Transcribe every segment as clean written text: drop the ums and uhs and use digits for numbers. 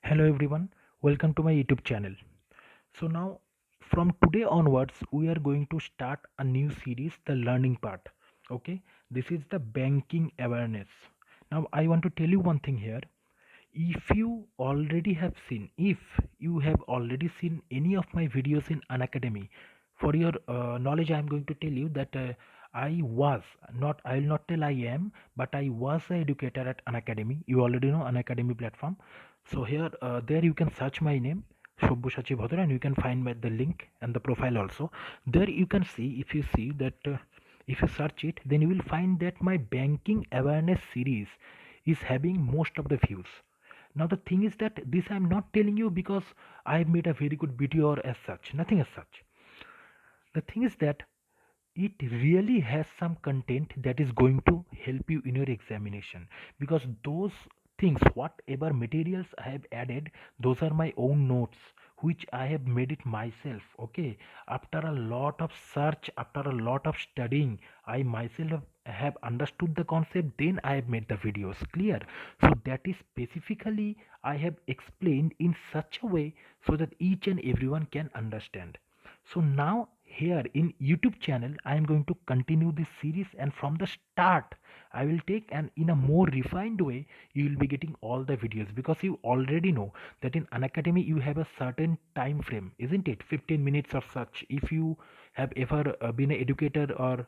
Hello everyone, welcome to my YouTube channel. So now from today onwards we are going to start a new series, the learning part. Okay, this is the banking awareness. Now I want to tell you one thing here. If you have already seen any of my videos in Unacademy, for your knowledge I am going to tell you that I was not, I will not tell I am, but I was an educator at Unacademy. You already know Unacademy platform. So here there you can search my name, Shobhushachi Bhadra, and you can find the link and the profile also. There you can see, if you see that if you search it, then you will find that my banking awareness series is having most of the views. Now the thing is that this I'm not telling you because I have made a very good video or as such, nothing as such. The thing is that it really has some content that is going to help you in your examination, because those things, whatever materials I have added, those are my own notes which I have made it myself. Okay, after a lot of search, after a lot of studying, I myself have understood the concept, then I have made the videos clear. So that is specifically I have explained in such a way so that each and everyone can understand. So now here in YouTube channel I am going to continue this series, and from the start I will take, and in a more refined way you will be getting all the videos, because you already know that in Unacademy you have a certain time frame, isn't it? 15 minutes or such. If you have ever been an educator, or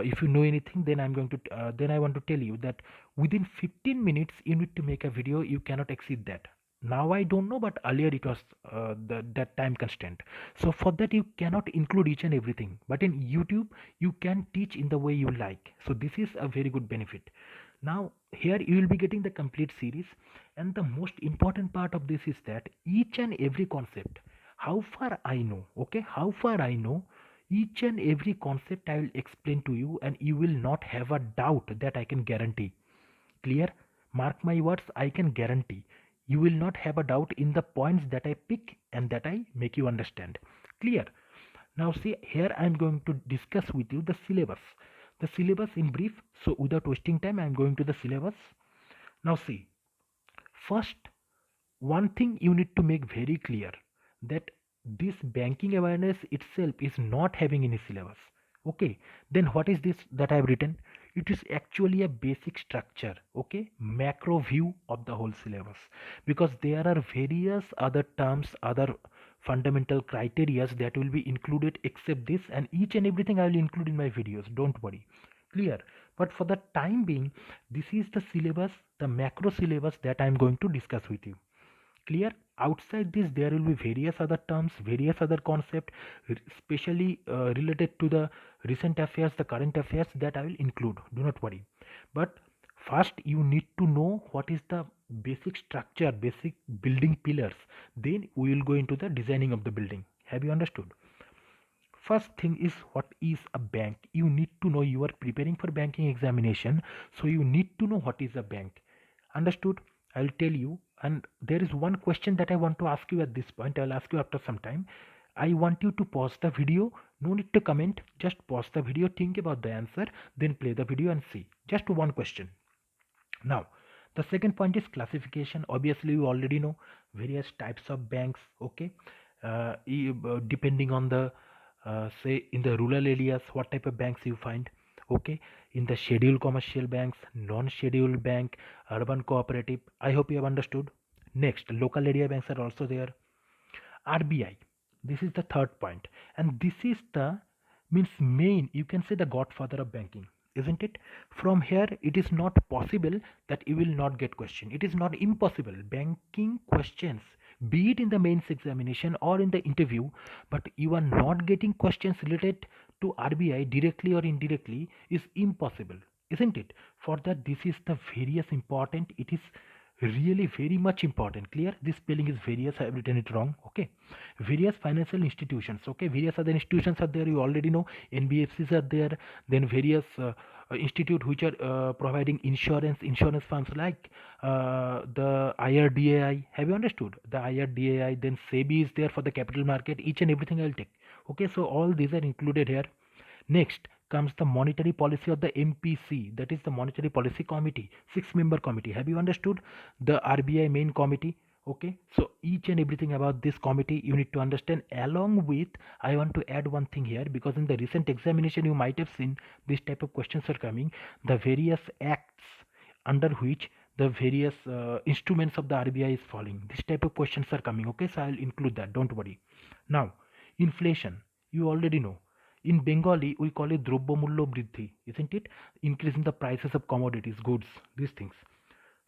if you know anything, then then I want to tell you that within 15 minutes you need to make a video. You cannot exceed that. Now I don't know, but earlier it was that time constraint. So for that you cannot include each and everything, but in YouTube you can teach in the way you like. So this is a very good benefit. Now here you will be getting the complete series, and the most important part of this is that each and every concept, how far I know, okay, how far I know, each and every concept I will explain to you, and you will not have a doubt. That I can guarantee. Clear? Mark my words, I can guarantee. You will not have a doubt in the points that I pick and that I make you understand. Clear? Now see, here I am going to discuss with you the syllabus. The syllabus in brief. So without wasting time, I am going to the syllabus. Now see, first, one thing you need to make very clear, that this banking awareness itself is not having any syllabus. Okay, then what is this that I have written? It is actually a basic structure, okay, macro view of the whole syllabus, because there are various other terms, other fundamental criteria that will be included except this, and each and everything I will include in my videos, don't worry. Clear? But for the time being, this is the syllabus, the macro syllabus that I am going to discuss with you. Clear? Outside this there will be various other terms, various other concepts, especially related to the recent affairs, the current affairs, that I will include, do not worry. But first you need to know what is the basic structure, basic building pillars, then we will go into the designing of the building. Have you understood? First thing is, what is a bank? You need to know. You are preparing for banking examination, so you need to know what is a bank. Understood? I'll tell you. And there is one question that I want to ask you at this point. I'll ask you after some time. I want you to pause the video. No need to comment, just pause the video, think about the answer, then play the video and see. Just one question. Now the second point is classification. Obviously you already know various types of banks. Okay, depending on the say in the rural areas what type of banks you find. Okay, in the scheduled commercial banks, non-scheduled bank, urban cooperative. I hope you have understood. Next, local area banks are also there. RBI, this is the third point, and this is the means main, you can say, the godfather of banking, isn't it? From here it is not possible that you will not get question. It is not impossible. Banking questions, be it in the mains examination or in the interview, but you are not getting questions related to RBI directly or indirectly, is impossible, isn't it? For that, this is the various important. It is really very much important. Clear? This spelling is various, I have written it wrong. Okay, various financial institutions. Okay, various other institutions are there, you already know. NBFCs are there. Then various institute which are providing insurance firms, like the IRDAI. Have you understood the IRDAI? Then SEBI is there for the capital market. Each and everything I'll take. Okay, so all these are included here. Next comes the monetary policy of the MPC, that is the Monetary Policy Committee, 6-member committee. Have you understood? The RBI main committee, Okay, so each and everything about this committee you need to understand. Along with, I want to add one thing here, because in the recent examination you might have seen this type of questions are coming, the various acts under which the various instruments of the RBI is falling. This type of questions are coming. Okay, so I'll include that. Don't worry. Now, inflation. You already know. In Bengali, we call it Drobya Mullo Briddhi, isn't it? Increase in the prices of commodities, goods, these things.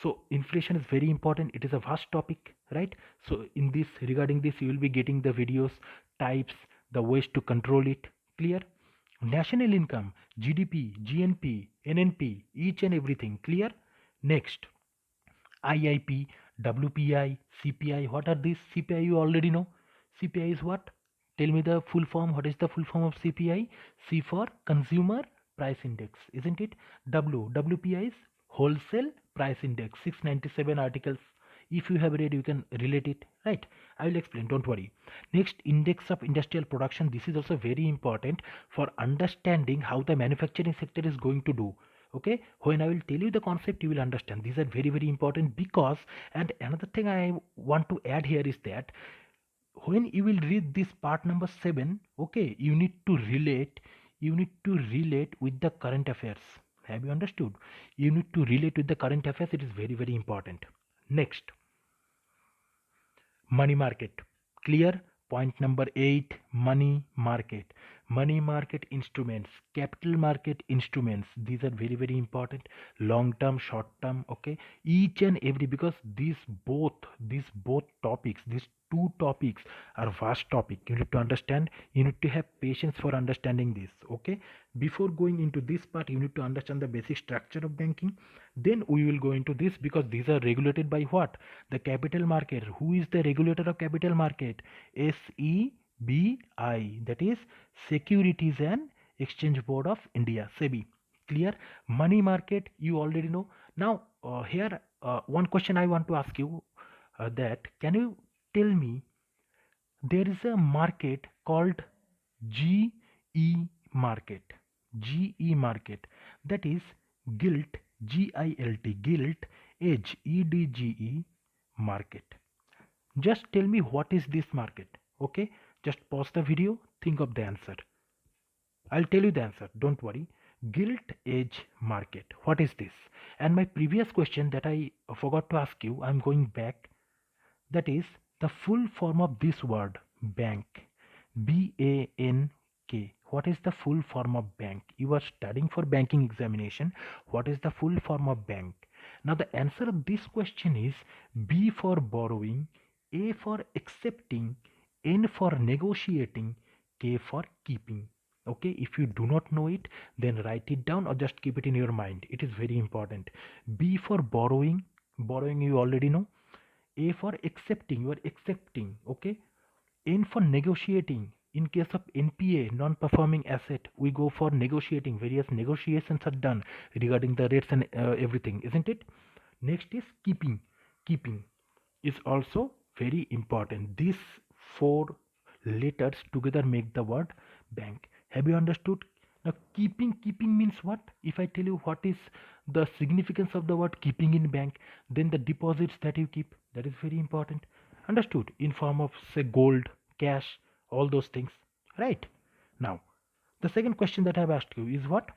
So inflation is very important. It is a vast topic, right? So in this, regarding this, you will be getting the videos, types, the ways to control it. Clear? National income, GDP, GNP, NNP, each and everything. Clear? Next, IIP, WPI, CPI. What are these? CPI you already know. CPI is what? Tell me the full form. What is the full form of CPI? C for Consumer Price Index, isn't it? WPI is Wholesale Price Index. 697 articles. If you have read, you can relate it, right? I will explain. Don't worry. Next, Index of Industrial Production. This is also very important for understanding how the manufacturing sector is going to do. Okay, when I will tell you the concept, you will understand. These are very, very important, because, and another thing I want to add here is that when you will read this part number 7, okay, you need to relate with the current affairs. Have you understood? You need to relate with the current affairs. It is very, very important. Next, money market. Clear? Point number 8, money market. Money market instruments, capital market instruments, these are very, very important. Long term, short term, okay, each and every, because these both topics, these two topics are vast topic. You need to understand, you need to have patience for understanding this. Okay, before going into this part, you need to understand the basic structure of banking. Then we will go into this, because these are regulated by what? The capital market. Who is the regulator of capital market? SEBI, that is Securities and Exchange Board of India, SEBI. Clear? Money market, you already know. Now, here, one question I want to ask you, that can you tell me, there is a market called GE market. GE market, that is gilt, GILT, gilt, edge, EDGE market. Just tell me what is this market. Okay, just pause the video, think of the answer. I'll tell you the answer, don't worry. Gilt edge market. What is this? And my previous question that I forgot to ask you, I'm going back. That is the full form of this word, bank. BANK. What is the full form of bank? You are studying for banking examination. What is the full form of bank? Now the answer of this question is B for borrowing, A for accepting, N for negotiating, K for keeping. Okay, if you do not know it, then write it down or just keep it in your mind. It is very important. B for borrowing. Borrowing you already know. A for accepting, you are accepting. Okay. N for negotiating. In case of NPA, non-performing asset, we go for negotiating. Various negotiations are done regarding the rates and everything, isn't it? Next is keeping. Keeping is also very important. These four letters together make the word bank. Have you understood? Now keeping means what? If I tell you what is the significance of the word keeping in bank, then the deposits that you keep, that is very important. Understood? In form of, say, gold, cash, all those things, right? Now the second question that I've asked you is what?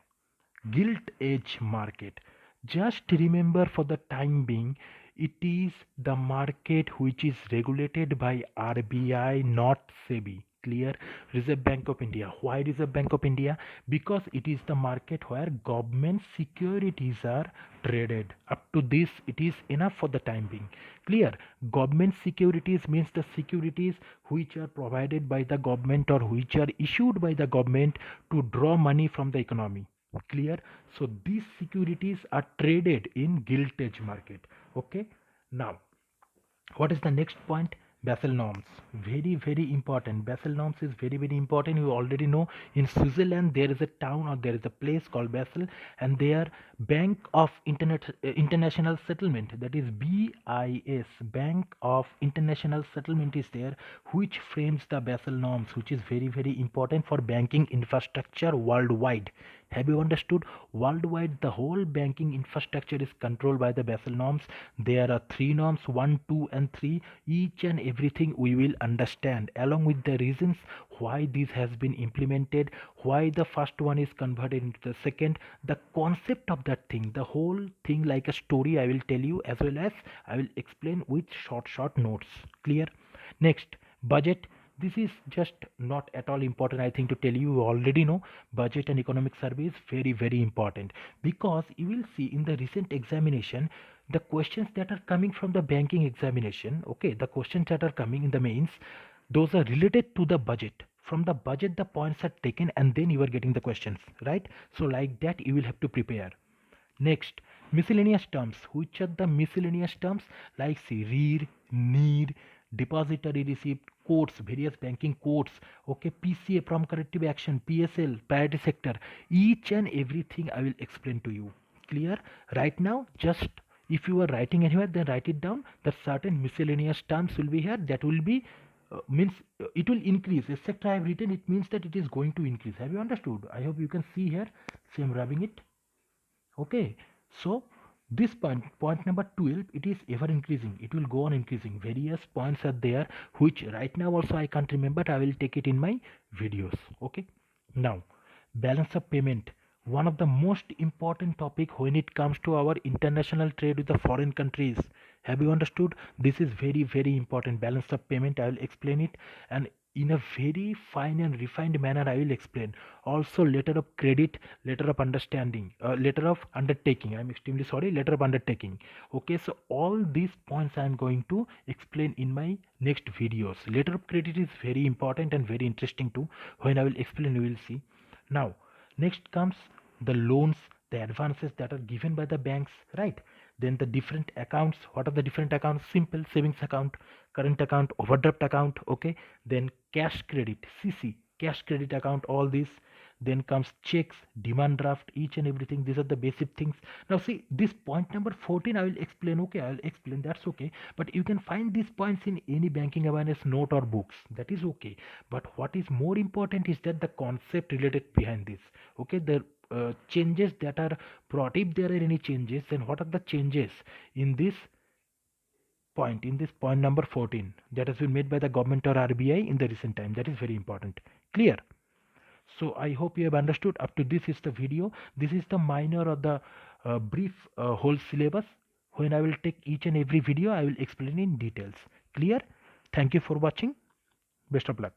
Gilt edge market. Just remember, for the time being, it is the market which is regulated by RBI, not SEBI. Clear? Reserve Bank of India. Why Reserve Bank of India? Because it is the market where government securities are traded. Up to this, it is enough for the time being. Clear? Government securities means the securities which are provided by the government or which are issued by the government to draw money from the economy. Clear? So these securities are traded in gilt edge market. Okay. Now, what is the next point? Basel norms. Very, very important. Basel norms is very, very important. You already know, in Switzerland there is a town or there is a place called Basel, and their Bank of International Settlement, that is BIS, Bank of International Settlement, is there, which frames the Basel norms, which is very, very important for banking infrastructure worldwide. Have you understood? Worldwide, the whole banking infrastructure is controlled by the Basel norms. There are three norms, 1, 2, and 3. Each and everything we will understand, along with the reasons why this has been implemented, why the first one is converted into the second, the concept of that thing, the whole thing like a story I will tell you, as well as I will explain with short notes. Clear? Next, budget. This is just not at all important, I think, to tell you. You already know budget and economic survey is very important, because you will see in the recent examination the questions that are coming from the banking examination. Okay, the questions that are coming in the mains, those are related to the budget. From the budget the points are taken, and then you are getting the questions, right? So like that you will have to prepare. Next, miscellaneous terms. Which are the miscellaneous terms? Like see, read, need, depository receipt, codes, various banking codes, okay, PCA, prompt corrective action, PSL, priority sector. Each and everything I will explain to you. Clear? Right now, just if you are writing anywhere, then write it down. That certain miscellaneous terms will be here. That will be means it will increase. Etc. I have written. It means that it is going to increase. Have you understood? I hope you can see here. See, I'm rubbing it. Okay, so this point number 12, it is ever increasing. It will go on increasing. Various points are there, which right now also I can't remember. I will take it in my videos. Okay, now balance of payment, one of the most important topic when it comes to our international trade with the foreign countries. Have you understood? This is very important. Balance of payment, I will explain it, and in a very fine and refined manner I will explain. Also, letter of credit, letter of understanding, letter of undertaking, I'm extremely sorry, letter of undertaking. Okay, so all these points I am going to explain in my next videos. Letter of credit is very important and very interesting too. When I will explain, you will see. Now, next comes the loans, the advances that are given by the banks, right? Then the different accounts. What are the different accounts? Simple savings account, current account, overdraft account, okay? Then cash credit, CC, cash credit account, all these. Then comes checks, demand draft, each and everything. These are the basic things. Now see, this point number 14 I will explain. Okay, I'll explain, that's okay. But you can find these points in any banking awareness note or books. That is okay. But what is more important is that the concept related behind this. Okay, the changes that are brought, if there are any changes, then what are the changes in this point number 14 that has been made by the government or RBI in the recent time. That is very important. Clear? So I hope you have understood. Up to this is the video. This is the minor or the brief whole syllabus. When I will take each and every video, I will explain in details. Clear? Thank you for watching. Best of luck.